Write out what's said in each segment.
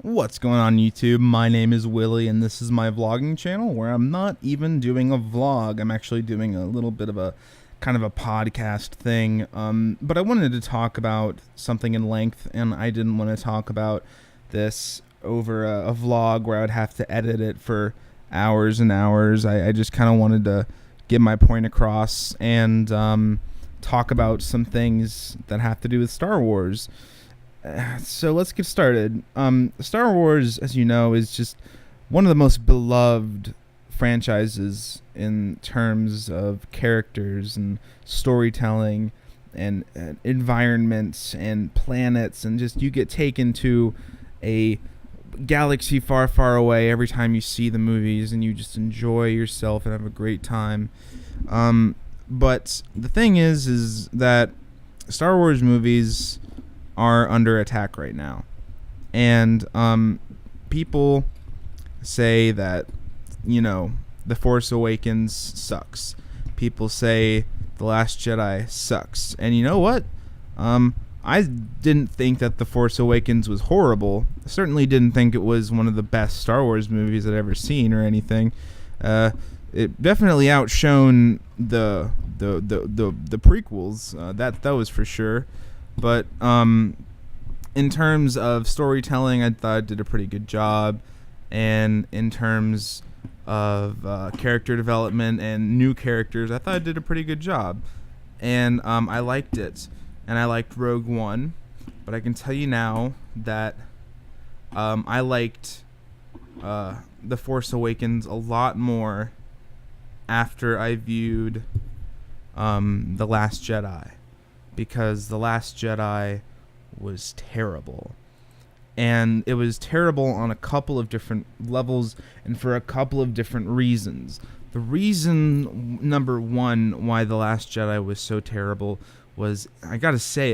What's going on YouTube? My name is Willie and this is my vlogging channel where I'm not even doing a vlog. I'm actually doing a little bit of a kind of a podcast thing. But I wanted to talk about something in length and I didn't want to talk about this over a vlog where I would have to edit it for hours and hours. I just kind of wanted to get my point across and talk about some things that have to do with Star Wars. So let's get started. Star Wars, as you know, is just one of the most beloved franchises in terms of characters and storytelling and environments and planets, and just you get taken to a galaxy far, far away every time you see the movies, and you just enjoy yourself and have a great time. But the thing is that Star Wars movies are under attack right now, and people say that The Force Awakens sucks. People say The Last Jedi sucks, and you know what? I didn't think that The Force Awakens was horrible. I certainly didn't think it was one of the best Star Wars movies I'd ever seen or anything. It definitely outshone the prequels. That was for sure. But in terms of storytelling, I thought it did a pretty good job. And in terms of character development and new characters, I thought it did a pretty good job. And I liked it. And I liked Rogue One. But I can tell you now that I liked The Force Awakens a lot more after I viewed The Last Jedi. Because The Last Jedi was terrible. And it was terrible on a couple of different levels and for a couple of different reasons. The reason, number one, why The Last Jedi was so terrible was, I gotta say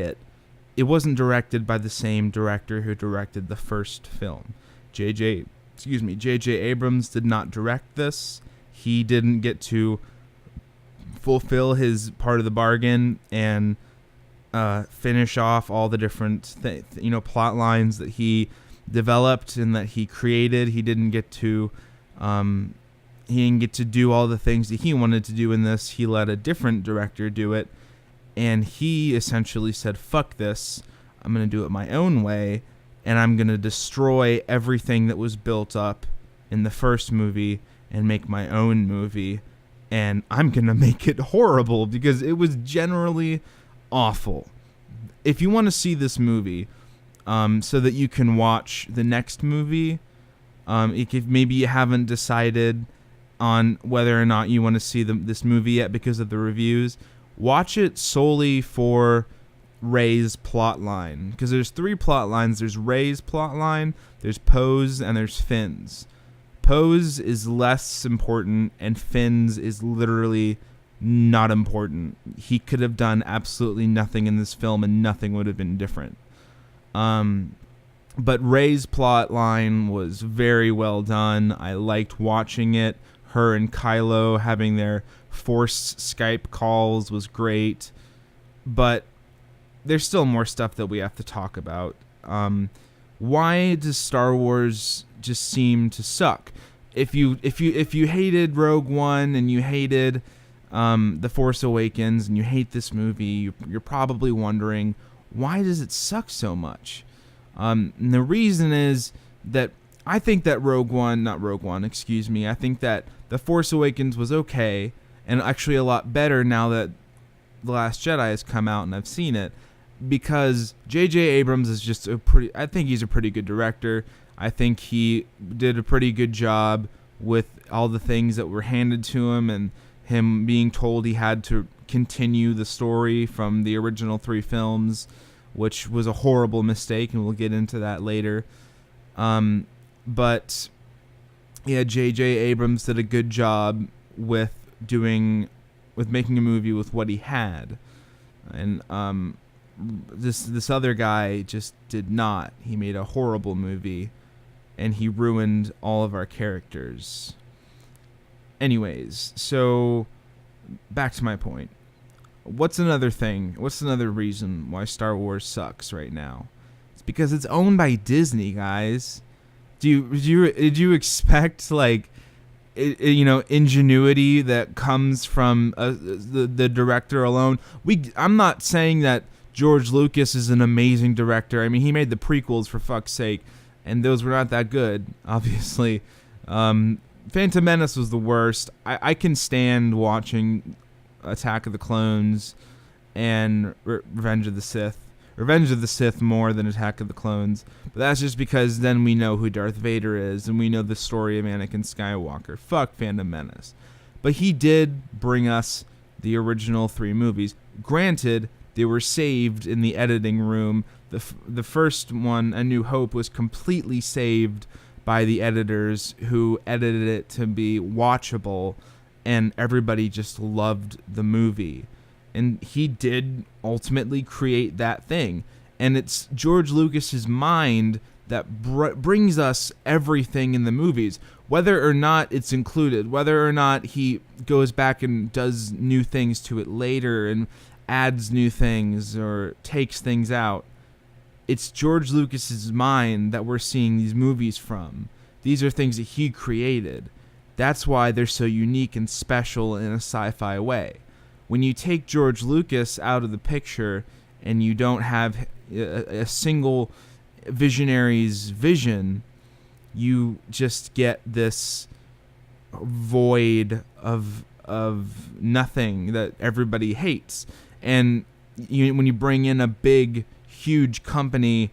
it wasn't directed by the same director who directed the first film. J.J. Abrams did not direct this. He didn't get to fulfill his part of the bargain and finish off all the different plot lines that he developed and that he created. He didn't get to do all the things that he wanted to do in this. He let a different director do it, and he essentially said, fuck this, I'm going to do it my own way, and I'm going to destroy everything that was built up in the first movie and make my own movie, and I'm going to make it horrible because it was generally awful. If you want to see this movie so that you can watch the next movie, if maybe you haven't decided on whether or not you want to see this movie yet because of the reviews, watch it solely for Rey's plot line, because there's three plot lines. There's Rey's plot line, there's Poe's, and there's Finn's. Poe's is less important, and Finn's is literally not important. He could have done absolutely nothing in this film and nothing would have been different. But Rey's plot line was very well done. I liked watching it. Her and Kylo having their forced Skype calls was great. But there's still more stuff that we have to talk about. Why does Star Wars just seem to suck? If you hated Rogue One and you hated The Force Awakens and you hate this movie, you're probably wondering, why does it suck so much? And the reason is that I think that I think that The Force Awakens was okay, and actually a lot better now that The Last Jedi has come out and I've seen it, because J.J. Abrams is just I think he's a pretty good director. I think he did a pretty good job with all the things that were handed to him, and him being told he had to continue the story from the original three films, which was a horrible mistake, and we'll get into that later. But yeah, J.J. Abrams did a good job with making a movie with what he had, and this other guy just did not. He made a horrible movie, and he ruined all of our characters. Anyways, so back to my point. What's another reason why Star Wars sucks right now? It's because it's owned by Disney, guys. Did you expect like ingenuity that comes from the director alone? I'm not saying that George Lucas is an amazing director. I mean, he made the prequels for fuck's sake, and those were not that good, obviously. Phantom Menace was the worst. I can stand watching Attack of the Clones and Revenge of the Sith. Revenge of the Sith more than Attack of the Clones. But that's just because then we know who Darth Vader is and we know the story of Anakin Skywalker. Fuck Phantom Menace. But he did bring us the original 3 movies. Granted, they were saved in the editing room. The first one, A New Hope, was completely saved by the editors who edited it to be watchable, and everybody just loved the movie. And he did ultimately create that thing. And it's George Lucas's mind that brings us everything in the movies, whether or not it's included, whether or not he goes back and does new things to it later and adds new things or takes things out. It's George Lucas's mind that we're seeing these movies from. These are things that he created. That's why they're so unique and special in a sci-fi way. When you take George Lucas out of the picture and you don't have a single visionary's vision, you just get this void of nothing that everybody hates. And when you bring in a big, huge company,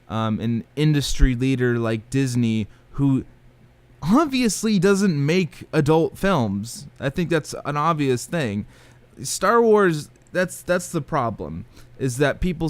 an industry leader like Disney, who obviously doesn't make adult films, I think that's an obvious thing. Star Wars, that's the problem, is that people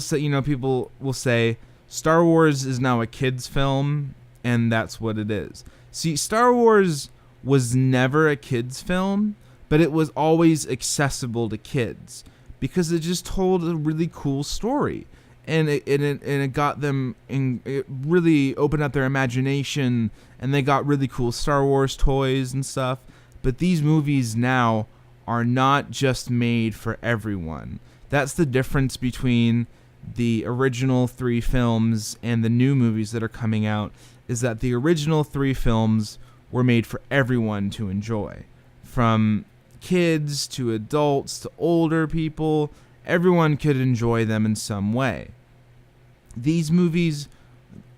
will say Star Wars is now a kid's film, and that's what it is. See, Star Wars was never a kid's film, but it was always accessible to kids because it just told a really cool story, and it got them, it really opened up their imagination, and they got really cool Star Wars toys and stuff. But these movies now are not just made for everyone. That's the difference between the original 3 films and the new movies that are coming out, is that the original 3 films were made for everyone to enjoy. From kids to adults to older people, everyone could enjoy them in some way. These movies,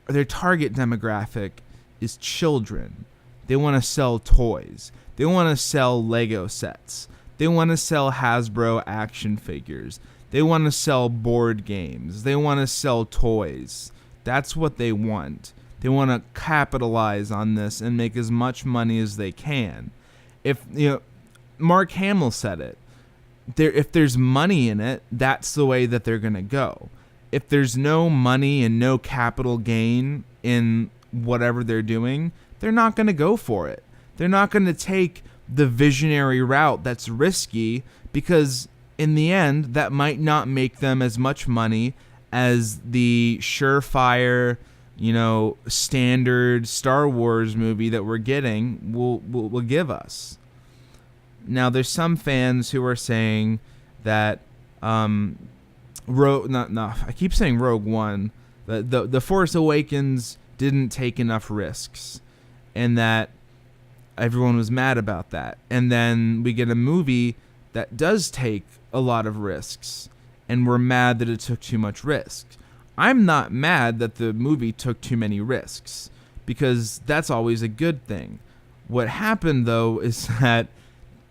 their target demographic is children. They want to sell toys. They want to sell Lego sets. They want to sell Hasbro action figures. They want to sell board games. They want to sell toys. That's what they want. They want to capitalize on this and make as much money as they can. Mark Hamill said it. If there's money in it, that's the way that they're going to go. If there's no money and no capital gain in whatever they're doing, they're not going to go for it. They're not going to take the visionary route that's risky, because in the end that might not make them as much money as the surefire, standard Star Wars movie that we're getting will give us. Now there's some fans who are saying that I keep saying Rogue One, the Force Awakens didn't take enough risks, and that everyone was mad about that. And then we get a movie that does take a lot of risks, and we're mad that it took too much risk. I'm not mad that the movie took too many risks, because that's always a good thing. What happened, though, is that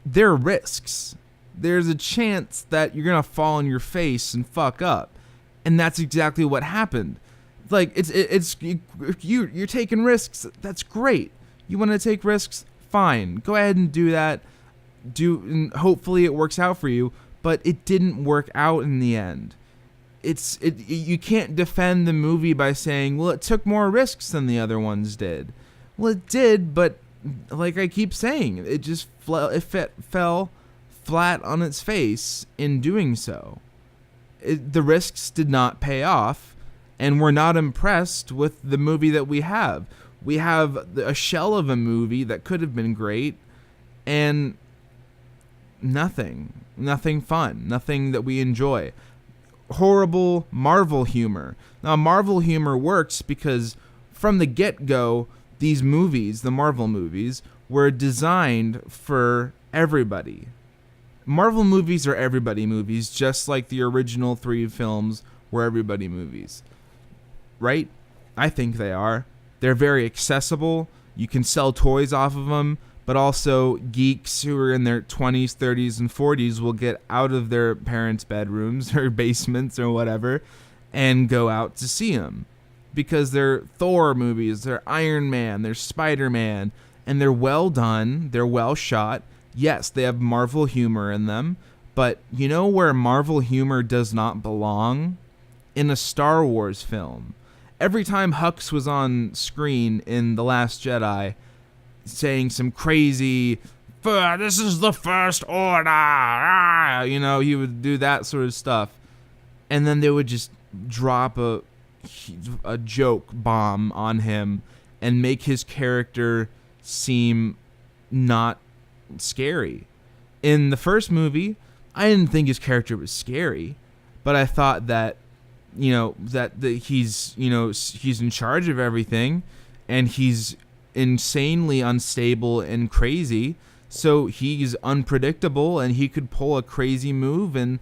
there are risks. There's a chance that you're going to fall on your face and fuck up. And that's exactly what happened. Like, you're taking risks. That's great. You want to take risks? Fine, go ahead and do that. And hopefully it works out for you. But it didn't work out in the end. You can't defend the movie by saying, well, it took more risks than the other ones did. Well, it did, but like I keep saying, it just fell flat on its face in doing so. The risks did not pay off, and we're not impressed with the movie that we have. We have a shell of a movie that could have been great, and nothing fun, nothing that we enjoy. Horrible Marvel humor. Now, Marvel humor works because from the get-go, these movies, the Marvel movies, were designed for everybody. Marvel movies are everybody movies, just like the original 3 films were everybody movies. Right? I think they are. They're very accessible. You can sell toys off of them, but also geeks who are in their 20s, 30s, and 40s will get out of their parents' bedrooms or basements or whatever and go out to see them. Because they're Thor movies, they're Iron Man, they're Spider-Man, and they're well done, they're well shot. Yes, they have Marvel humor in them, but you know where Marvel humor does not belong? In a Star Wars film. Every time Hux was on screen in The Last Jedi saying some crazy, this is the First Order, he would do that sort of stuff. And then they would just drop a joke bomb on him and make his character seem not scary. In the first movie, I didn't think his character was scary, but I thought that he's in charge of everything, and he's insanely unstable and crazy, so he's unpredictable and he could pull a crazy move and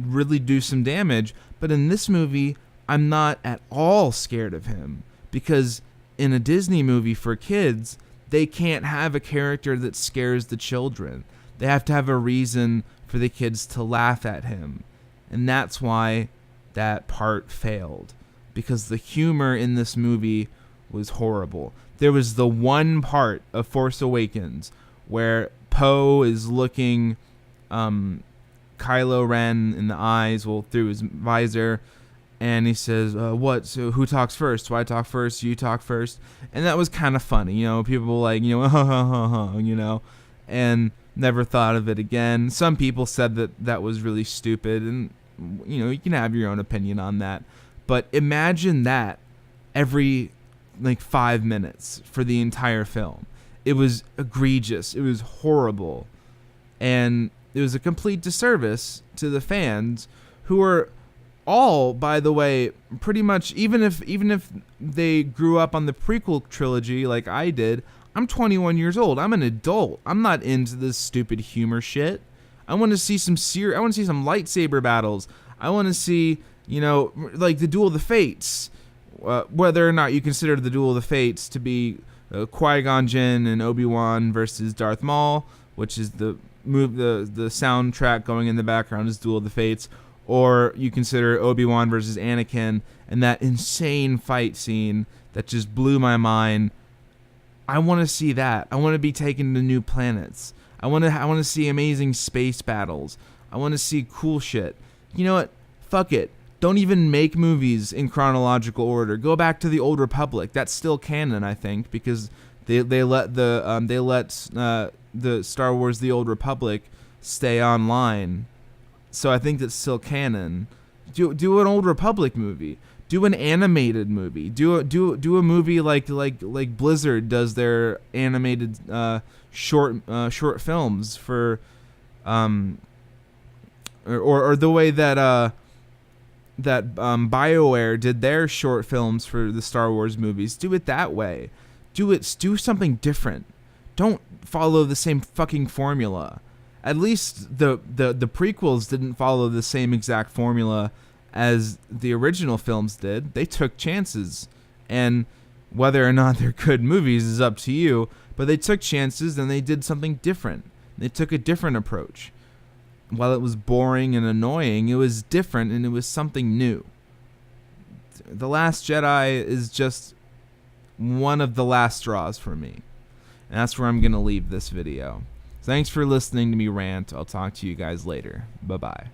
really do some damage. But in this movie, I'm not at all scared of him, because in a Disney movie for kids, they can't have a character that scares the children. They have to have a reason for the kids to laugh at him. And that's why that part failed, because the humor in this movie was horrible. There was the one part of Force Awakens where Poe is looking Kylo Ren in the eyes, through his visor, and he says, what? So who talks first? Do I talk first? You talk first? And that was kind of funny. People were like, and never thought of it again. Some people said that was really stupid, and, you can have your own opinion on that. But imagine that every, 5 minutes for the entire film. It was egregious. It was horrible. And it was a complete disservice to the fans, who are all, by the way, pretty much, even if they grew up on the prequel trilogy like I did, I'm 21 years old. I'm an adult. I'm not into this stupid humor shit. I want to see some lightsaber battles. I want to see, the Duel of the Fates. Whether or not you consider the Duel of the Fates to be Qui-Gon Jinn and Obi-Wan versus Darth Maul, which is the soundtrack going in the background is Duel of the Fates, or you consider Obi-Wan versus Anakin and that insane fight scene that just blew my mind. I want to see that. I want to be taken to new planets. I want to see amazing space battles. I want to see cool shit. You know what? Fuck it. Don't even make movies in chronological order. Go back to the Old Republic. That's still canon, I think, because they let the Star Wars: The Old Republic stay online. So I think that's still canon. Do an Old Republic movie. Do an animated movie. Do a movie like Blizzard does their animated short films for or the way that BioWare did their short films for the Star Wars movies. Do it that way. Do something different. Don't follow the same fucking formula. At least the prequels didn't follow the same exact formula as the original films did. They took chances, and whether or not they're good movies is up to you, but they took chances and they did something different. They took a different approach. While it was boring and annoying, it was different and it was something new. The Last Jedi is just one of the last straws for me. And that's where I'm going to leave this video. Thanks for listening to me rant. I'll talk to you guys later. Bye-bye.